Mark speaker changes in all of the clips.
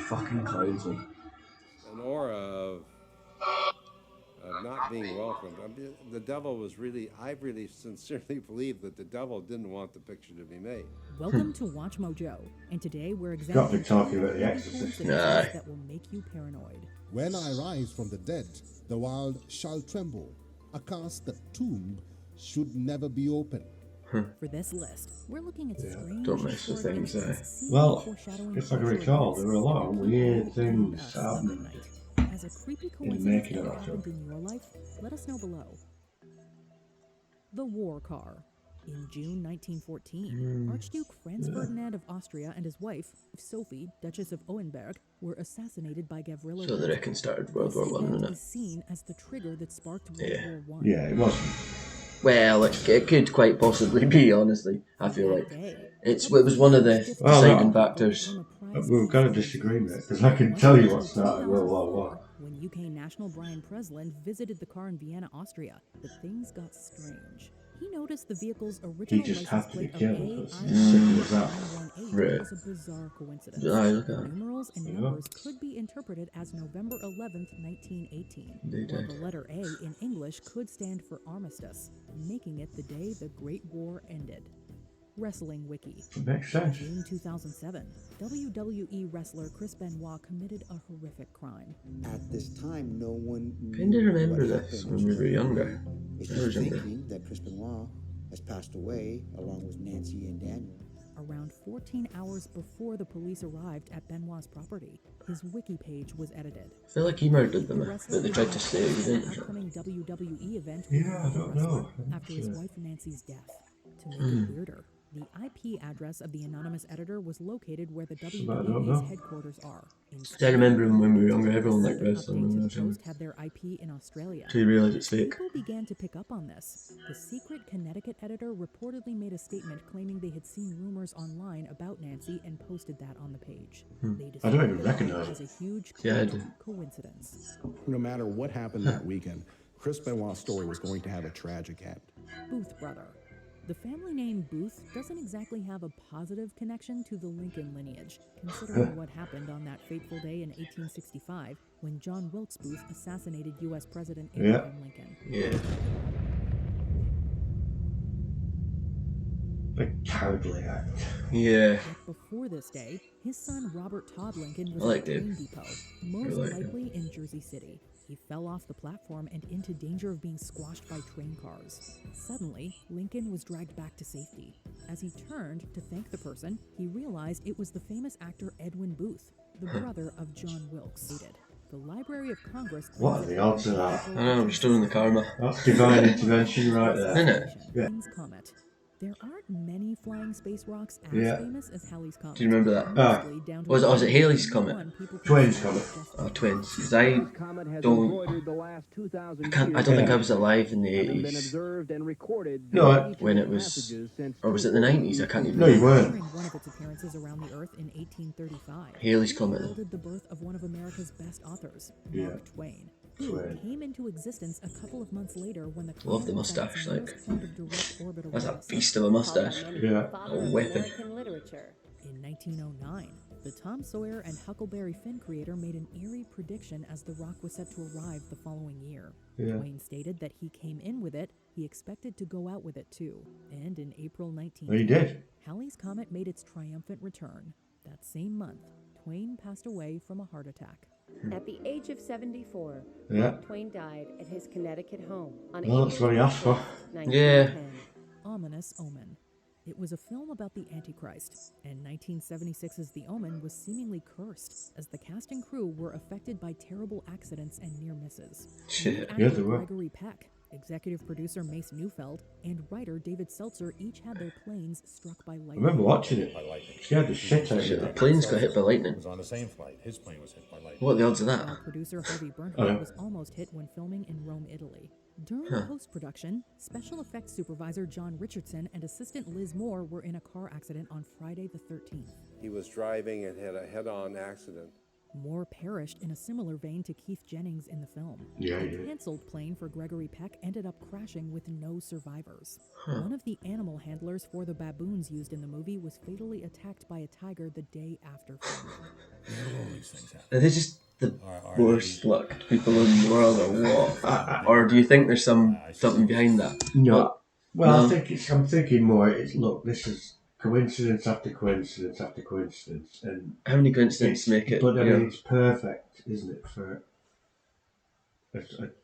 Speaker 1: Fucking crazy.
Speaker 2: An aura of not being welcomed. I mean, the devil was really, I really sincerely believe that the devil didn't want the picture to be made.
Speaker 3: Welcome to Watch Mojo, and today we're
Speaker 1: Got to be
Speaker 3: examining
Speaker 1: talking about The Exorcist.
Speaker 3: coincidences that will make you paranoid.
Speaker 4: When I rise from the dead, the world shall tremble. A casket tomb should never be open.
Speaker 3: For this list, we're looking at strange
Speaker 5: Don't mess with things,
Speaker 1: Well,
Speaker 3: foreshadowing
Speaker 1: if I can
Speaker 3: future
Speaker 1: recall,
Speaker 3: events
Speaker 1: there were a lot of
Speaker 3: that
Speaker 1: weird
Speaker 3: could
Speaker 1: things
Speaker 3: us up at
Speaker 1: happening
Speaker 3: night. Has a creepy
Speaker 1: in the
Speaker 3: coincidence
Speaker 1: making
Speaker 3: ever
Speaker 1: of that
Speaker 3: happened
Speaker 1: film.
Speaker 3: in your life? Let us know below. The War Car. In June 1914, Archduke Franz Ferdinand of Austria and his wife, Sophie, Duchess of Oenberg, were assassinated by Gavrilo.
Speaker 5: So they reckon started World War One,
Speaker 3: This
Speaker 5: didn't
Speaker 3: event
Speaker 5: it?
Speaker 3: is seen as the trigger that sparked World War I.
Speaker 1: Yeah, it wasn't.
Speaker 5: Well, it could quite possibly be, honestly. I feel like it was one of the
Speaker 1: Well,
Speaker 5: deciding factors.
Speaker 1: We've got to disagree, mate, because I can tell you what started World War One.
Speaker 3: When UK national Brian Breslin visited the car in Vienna, Austria, but things got strange. He noticed the vehicle's original
Speaker 1: just
Speaker 3: license
Speaker 1: had to be
Speaker 3: plate
Speaker 1: killed.
Speaker 3: of
Speaker 1: It's as simple as that.
Speaker 3: AI918
Speaker 5: Right.
Speaker 3: was a bizarre coincidence.
Speaker 5: Aye, look at
Speaker 3: The
Speaker 5: it.
Speaker 3: numerals and
Speaker 1: Yeah.
Speaker 3: numbers could be interpreted as November 11th, 1918,
Speaker 5: They
Speaker 3: while
Speaker 5: did.
Speaker 3: the letter A in English could stand for armistice, making it the day the Great War ended. Wrestling Wiki.
Speaker 1: It makes
Speaker 3: In
Speaker 1: sense.
Speaker 3: June 2007, WWE wrestler Chris Benoit committed a horrific crime.
Speaker 6: At this time, no one
Speaker 5: Kind of remember
Speaker 6: what
Speaker 5: this
Speaker 6: happened.
Speaker 5: when we were younger.
Speaker 6: It's
Speaker 5: I
Speaker 6: just
Speaker 5: was younger.
Speaker 6: thinking that Chris Benoit has passed away along with Nancy and Daniel.
Speaker 3: Around 14 hours before the police arrived at Benoit's property, his wiki page was edited.
Speaker 5: I feel like he murdered
Speaker 3: The
Speaker 5: them,
Speaker 3: wrestler
Speaker 5: but they tried to
Speaker 3: announced
Speaker 5: say he
Speaker 3: an
Speaker 5: didn't. or something.
Speaker 3: upcoming WWE event
Speaker 1: Yeah, I
Speaker 3: with the
Speaker 1: don't know.
Speaker 3: wrestler after his wife Nancy's death. To make it weirder, the IP address of the anonymous editor was located where the
Speaker 1: I don't know.
Speaker 3: WWE's headquarters are.
Speaker 5: I remember when we were younger, everyone liked
Speaker 3: Second
Speaker 5: wrestling
Speaker 3: update
Speaker 5: when I
Speaker 3: to
Speaker 5: was
Speaker 3: the
Speaker 5: young.
Speaker 3: post had their IP in Australia.
Speaker 5: Until you realise it's fake.
Speaker 3: People began to pick up on this. The secret Connecticut editor reportedly made a statement claiming they had seen rumors online about Nancy and posted that on the page. They
Speaker 1: I don't even
Speaker 3: described it
Speaker 1: recognise
Speaker 3: as a huge
Speaker 5: Yeah, I do.
Speaker 3: coincidence.
Speaker 7: No matter what happened that weekend, Chris Benoit's story was going to have a tragic end.
Speaker 3: Booth brother. The family name Booth doesn't exactly have a positive connection to the Lincoln lineage, considering what happened on that fateful day in 1865 when John Wilkes Booth assassinated U.S. President Abraham Lincoln.
Speaker 5: Yeah.
Speaker 1: A cowardly act.
Speaker 5: Yeah.
Speaker 3: Yet before this day, his son Robert Todd Lincoln was
Speaker 5: I like
Speaker 3: at a
Speaker 5: it.
Speaker 3: train depot, most
Speaker 5: like it.
Speaker 3: likely in Jersey City. He fell off the platform and into danger of being squashed by train cars. Suddenly, Lincoln was dragged back to safety. As he turned to thank the person, he realized it was the famous actor Edwin Booth, the brother of John Wilkes. The Library of Congress claims
Speaker 1: What are the odds of that?
Speaker 5: I know, we're still in the karma.
Speaker 1: That's divine intervention right there.
Speaker 5: Isn't it?
Speaker 1: Yeah.
Speaker 3: Halley's Comet. There aren't many flying space rocks as
Speaker 1: Yeah.
Speaker 3: famous as Halley's Comet.
Speaker 5: Do you remember that?
Speaker 3: Mostly down to
Speaker 5: Was
Speaker 3: the
Speaker 5: it Halley's
Speaker 3: one
Speaker 5: Comet?
Speaker 3: people
Speaker 1: Twins
Speaker 3: consider
Speaker 1: Comet.
Speaker 3: just
Speaker 5: Oh, twins. Because I don't think I was alive in the 80s.
Speaker 1: No,
Speaker 5: When it was, or was it the 90s? I can't even
Speaker 1: No, you
Speaker 5: remember.
Speaker 1: weren't.
Speaker 3: During one of its appearances around the Earth in 1835,
Speaker 5: Halley's
Speaker 3: it
Speaker 5: Comet.
Speaker 3: heralded the birth of one of America's best authors,
Speaker 1: Yeah.
Speaker 3: Mark Twain, who
Speaker 1: Twain.
Speaker 3: came into existence a couple of months later when the
Speaker 5: Love the
Speaker 3: comet was at its
Speaker 5: moustache, like.
Speaker 3: nearest point of direct orbit
Speaker 5: That's a
Speaker 3: around the sun.
Speaker 5: beast of a mustache.
Speaker 1: Yeah.
Speaker 5: A weapon.
Speaker 3: In 1909, the Tom Sawyer and Huckleberry Finn creator made an eerie prediction as the rock was set to arrive the following year.
Speaker 1: Yeah.
Speaker 3: Twain stated that he came in with it, he expected to go out with it too. And in April
Speaker 1: Well,
Speaker 3: 1910,
Speaker 1: he did.
Speaker 3: Halley's Comet made its triumphant return. That same month, Twain passed away from a heart attack.
Speaker 8: At the age of 74,
Speaker 1: Yeah.
Speaker 8: Mark Twain died at his Connecticut home on
Speaker 1: Well, that's what he asked for.
Speaker 8: 1910.
Speaker 3: Ominous Omen. It was a film about the Antichrist, and 1976's The Omen was seemingly cursed, as the cast and crew were affected by terrible accidents and near misses.
Speaker 5: Shit.
Speaker 3: Lead
Speaker 1: Yeah,
Speaker 3: actor
Speaker 1: they were.
Speaker 3: Gregory Peck, executive producer Mace Neufeld, and writer David Seltzer each had their planes struck by
Speaker 1: I
Speaker 3: lightning.
Speaker 1: remember watching it. Scared the shit out of
Speaker 5: Shit, the
Speaker 1: me.
Speaker 5: planes got hit by lightning.
Speaker 9: was on the same flight. His plane was hit by lightning.
Speaker 5: What are the odds of
Speaker 3: While
Speaker 5: that?
Speaker 3: producer Harvey
Speaker 1: Oh,
Speaker 3: Bernhardt
Speaker 1: yeah.
Speaker 3: was almost hit when filming in Rome, Italy. During
Speaker 5: Huh.
Speaker 3: post-production, special effects supervisor John Richardson and assistant Liz Moore were in a car accident on Friday the 13th.
Speaker 2: He was driving and had a head-on accident
Speaker 3: More perished in a similar vein to Keith Jennings in the film.
Speaker 1: Yeah,
Speaker 3: A
Speaker 1: yeah.
Speaker 3: cancelled plane for Gregory Peck ended up crashing with no survivors.
Speaker 5: Huh.
Speaker 3: One of the animal handlers for the baboons used in the movie was fatally attacked by a tiger the day after filming.
Speaker 9: All these things happen.
Speaker 5: Are they just the
Speaker 9: Are
Speaker 5: worst lucked people in the world, or what? Or do you think there's something behind that?
Speaker 1: No. Well,
Speaker 5: No.
Speaker 1: I'm thinking more. Look, this is coincidence after coincidence after coincidence, and
Speaker 5: How many coincidences make it?
Speaker 1: But I
Speaker 5: you know,
Speaker 1: mean, it's perfect, isn't it, for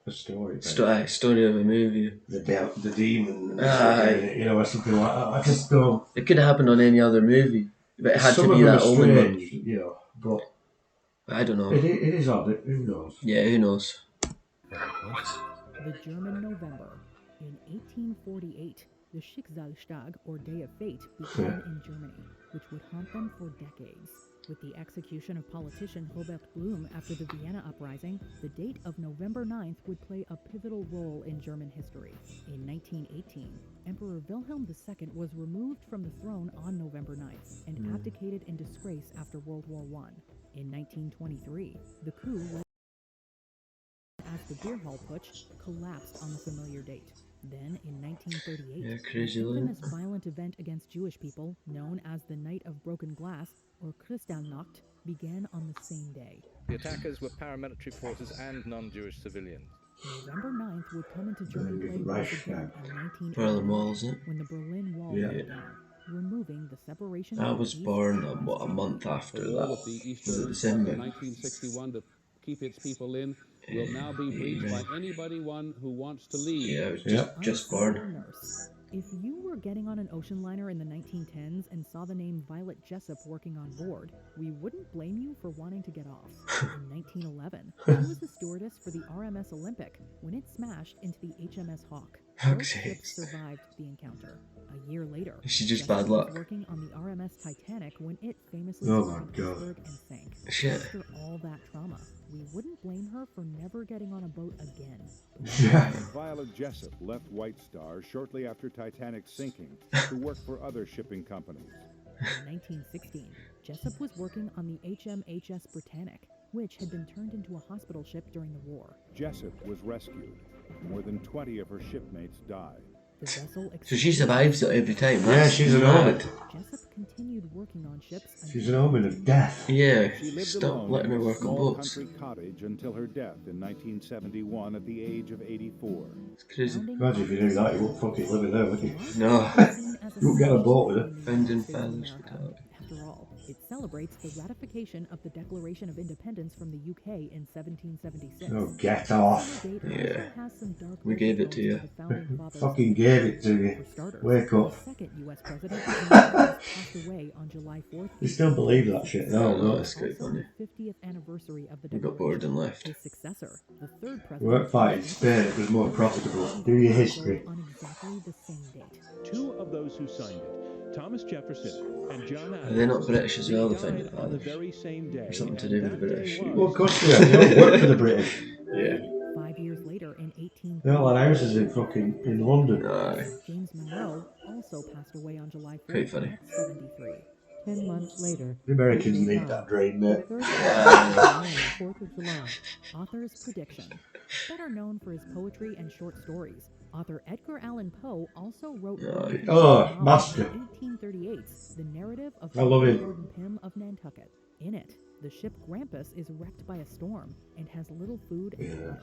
Speaker 1: a story?
Speaker 5: story of a movie.
Speaker 1: The demon,
Speaker 5: Aye.
Speaker 1: you know, or something like that. I just don't.
Speaker 5: It could have happened on any other movie, but it had
Speaker 1: Some
Speaker 5: to
Speaker 1: of
Speaker 5: be
Speaker 1: them
Speaker 5: that
Speaker 1: are
Speaker 5: omen.
Speaker 1: strange, you know, but
Speaker 5: I don't know.
Speaker 1: it is odd. Who knows?
Speaker 5: Yeah, who knows?
Speaker 3: The German November. In 1848, the Schicksalstag, or Day of Fate, began in Germany, which would haunt them for decades. With the execution of politician Robert Blum after the Vienna Uprising, the date of November 9th would play a pivotal role in German history. In 1918, Emperor Wilhelm II was removed from the throne on November 9th and abdicated in disgrace after World War I. In 1923, the coup led as the beer hall putsch collapsed on the familiar date. Then, in 1938,
Speaker 5: Yeah,
Speaker 3: the
Speaker 5: crazy,
Speaker 3: infamous
Speaker 5: isn't it?
Speaker 3: violent event against Jewish people, known as the Night of Broken Glass, or Kristallnacht, began on the same day.
Speaker 10: The attackers were paramilitary forces and non-Jewish civilians.
Speaker 3: November 9th would come into German play once
Speaker 1: Reichstag.
Speaker 3: again in
Speaker 5: Berlin
Speaker 3: 1989,
Speaker 5: Wall, isn't it?
Speaker 3: when the Berlin Wall
Speaker 1: Yeah.
Speaker 3: came down, removing the separation
Speaker 5: I
Speaker 3: of
Speaker 5: was
Speaker 3: East
Speaker 5: born
Speaker 3: and West
Speaker 5: a month
Speaker 3: Germany.
Speaker 5: after
Speaker 11: The wall
Speaker 5: that.
Speaker 11: that the East
Speaker 5: Was it
Speaker 11: Germans fought in
Speaker 5: December?
Speaker 11: 1961 to keep its people in will now be breached by anybody who wants to leave.
Speaker 5: Yeah, I was
Speaker 1: Yeah.
Speaker 5: just
Speaker 3: Unstable
Speaker 5: born.
Speaker 3: Nurse. If you were getting on an ocean liner in the 1910s and saw the name Violet Jessup working on board, we wouldn't blame you for wanting to get off. In 1911, she was the stewardess for the RMS Olympic when it smashed into the HMS Hawk. Both
Speaker 5: Fuck's
Speaker 3: ships
Speaker 5: sakes.
Speaker 3: survived the encounter. A year later,
Speaker 5: Is she just
Speaker 3: Jessup
Speaker 5: bad
Speaker 3: was
Speaker 5: luck?
Speaker 3: working on the RMS Titanic when it famously
Speaker 1: Oh
Speaker 3: struck
Speaker 1: my
Speaker 3: an
Speaker 1: God.
Speaker 3: iceberg and sank.
Speaker 5: Shit.
Speaker 3: After all that trauma, we wouldn't blame her for never getting on a boat again.
Speaker 12: Violet Jessup left White Star shortly after Titanic's sinking to work for other shipping companies.
Speaker 3: In 1916, Jessup was working on the HMHS Britannic, which had been turned into a hospital ship during the war.
Speaker 12: Jessup was rescued. More than 20 of her shipmates died.
Speaker 3: The vessel
Speaker 5: So she survives it every time.
Speaker 1: Yeah,
Speaker 5: That's
Speaker 1: she's an
Speaker 5: mad.
Speaker 1: omen.
Speaker 3: Jessup continued working on ships.
Speaker 1: She's an omen of death.
Speaker 5: Yeah,
Speaker 12: She lived
Speaker 5: stop
Speaker 12: alone
Speaker 5: letting her
Speaker 12: in a
Speaker 5: work on
Speaker 12: small
Speaker 5: boats.
Speaker 12: country cottage until her death in 1971 at the age of 84.
Speaker 5: It's crazy.
Speaker 1: Imagine if you knew that, you wouldn't fucking live in there, would you?
Speaker 5: No.
Speaker 1: You won't get a boat with it.
Speaker 5: Founding fathers fatality.
Speaker 3: After all, it celebrates the ratification of the Declaration of Independence from the UK in 1776.
Speaker 1: Oh, get off.
Speaker 3: The date
Speaker 5: Yeah.
Speaker 3: also has some dark
Speaker 5: We gave it to you.
Speaker 3: overtones the founding fathers.
Speaker 1: Fucking gave it to you.
Speaker 3: For starters,
Speaker 1: Wake up.
Speaker 3: the second U.S. president passed away on July 4th.
Speaker 1: You still believe that shit? No,
Speaker 5: No,
Speaker 1: no.
Speaker 5: it's quite funny.
Speaker 3: The 50th anniversary of the
Speaker 5: We got bored and left.
Speaker 3: His successor, the third president,
Speaker 1: Weren't fighting Spain, it was more profitable. Do your history.
Speaker 3: on exactly the same date.
Speaker 13: Two of those who signed it, Thomas Jefferson and John Adams.
Speaker 5: Are they not British as well, the founding
Speaker 13: died on the
Speaker 5: fathers?
Speaker 13: very same day.
Speaker 5: Or something to do with the British?
Speaker 1: Well, of course they are. They all work for the British.
Speaker 5: Yeah.
Speaker 3: 5 years later, in 18...
Speaker 1: They all had houses in London.
Speaker 5: Aye.
Speaker 3: James Monroe also passed away on July 4th
Speaker 5: Quite funny.
Speaker 3: at 73.
Speaker 8: 10 months later,
Speaker 1: The Americans need that drain, mate.
Speaker 8: the 4th of July.
Speaker 3: Author's prediction. Better known for his poetry and short stories, author Edgar Allan Poe also wrote
Speaker 5: Aye.
Speaker 1: Oh, master.
Speaker 3: 1838, the narrative of
Speaker 1: I love him.
Speaker 3: Gordon Pym of Nantucket. In it, the ship Grampus is wrecked by a storm and has little food and water.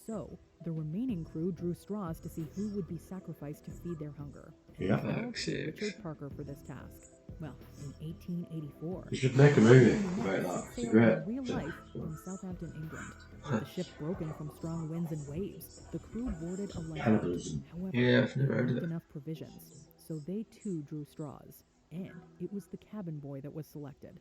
Speaker 3: So, the remaining crew drew straws to see who would be sacrificed to feed their hunger.
Speaker 1: Yeah.
Speaker 3: They called
Speaker 5: Fuck's sakes.
Speaker 3: Richard Parker for this task. Well, in 1884,
Speaker 1: You should make a movie about that. It's
Speaker 3: sailed
Speaker 1: great.
Speaker 3: in real life from Southampton, England. With the ship broken from strong winds and waves, the crew boarded a lifeboat.
Speaker 1: Cannibalism.
Speaker 3: However,
Speaker 5: Yeah, I've never
Speaker 3: there
Speaker 5: heard of
Speaker 3: weren't
Speaker 5: it.
Speaker 3: enough provisions, so they too drew straws. And it was the cabin boy that was selected.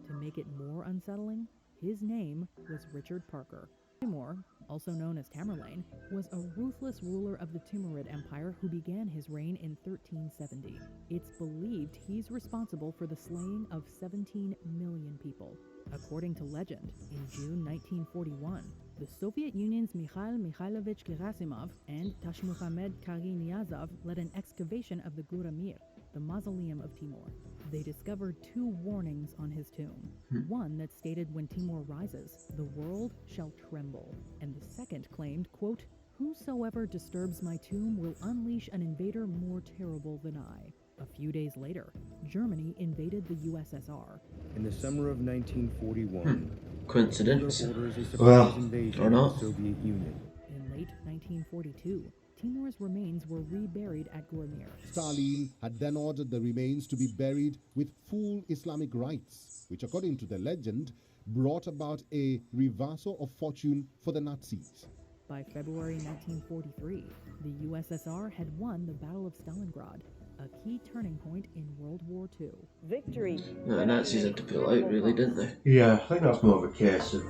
Speaker 3: To make it more unsettling, his name was Richard Parker. Timur, also known as Tamerlane, was a ruthless ruler of the Timurid Empire who began his reign in 1370. It's believed he's responsible for the slaying of 17 million people. According to legend, in June 1941, the Soviet Union's Mikhail Mikhailovich Gerasimov and Tashmuhamed Kari Niyazov led an excavation of the Guramir, the mausoleum of Timur. They discovered 2 warnings on his tomb. One that stated when Timur rises, the world shall tremble. And the second claimed, quote, "Whosoever disturbs my tomb will unleash an invader more terrible than I." A few days later, Germany invaded the USSR.
Speaker 14: In the summer of 1941,
Speaker 5: Coincidence?
Speaker 14: Hitler orders a surprise
Speaker 1: Well,
Speaker 14: invasion
Speaker 5: or
Speaker 14: of
Speaker 5: not.
Speaker 14: the Soviet Union.
Speaker 3: In late 1942, Timur's remains were reburied at Gormir.
Speaker 4: Stalin had then ordered the remains to be buried with full Islamic rites, which, according to the legend, brought about a reversal of fortune for the Nazis.
Speaker 3: By February 1943, the USSR had won the Battle of Stalingrad, a key turning point in World War II.
Speaker 8: Victory.
Speaker 5: No, the Nazis had to pull out, really, didn't they?
Speaker 1: Yeah, I think that's more of a case of,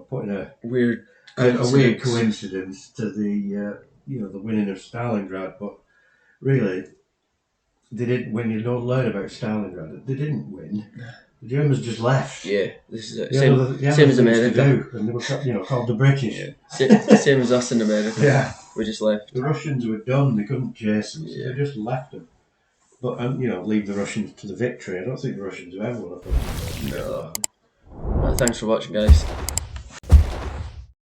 Speaker 1: putting a
Speaker 5: Weird
Speaker 1: weird coincidence to the the winning of Stalingrad, but really they didn't. When you don't learn about Stalingrad, they didn't win. The Germans just left.
Speaker 5: Yeah, this is it.
Speaker 1: They
Speaker 5: Same,
Speaker 1: had
Speaker 5: same as
Speaker 1: things to
Speaker 5: America.
Speaker 1: do, and they were called the British.
Speaker 5: Yeah. Same as us in America.
Speaker 1: Yeah,
Speaker 5: we just left.
Speaker 1: The Russians were done. They couldn't chase them, so
Speaker 5: Yeah.
Speaker 1: they just left them. But leave the Russians to the victory. I don't think the Russians have ever won a football.
Speaker 5: No. Thanks for watching, guys.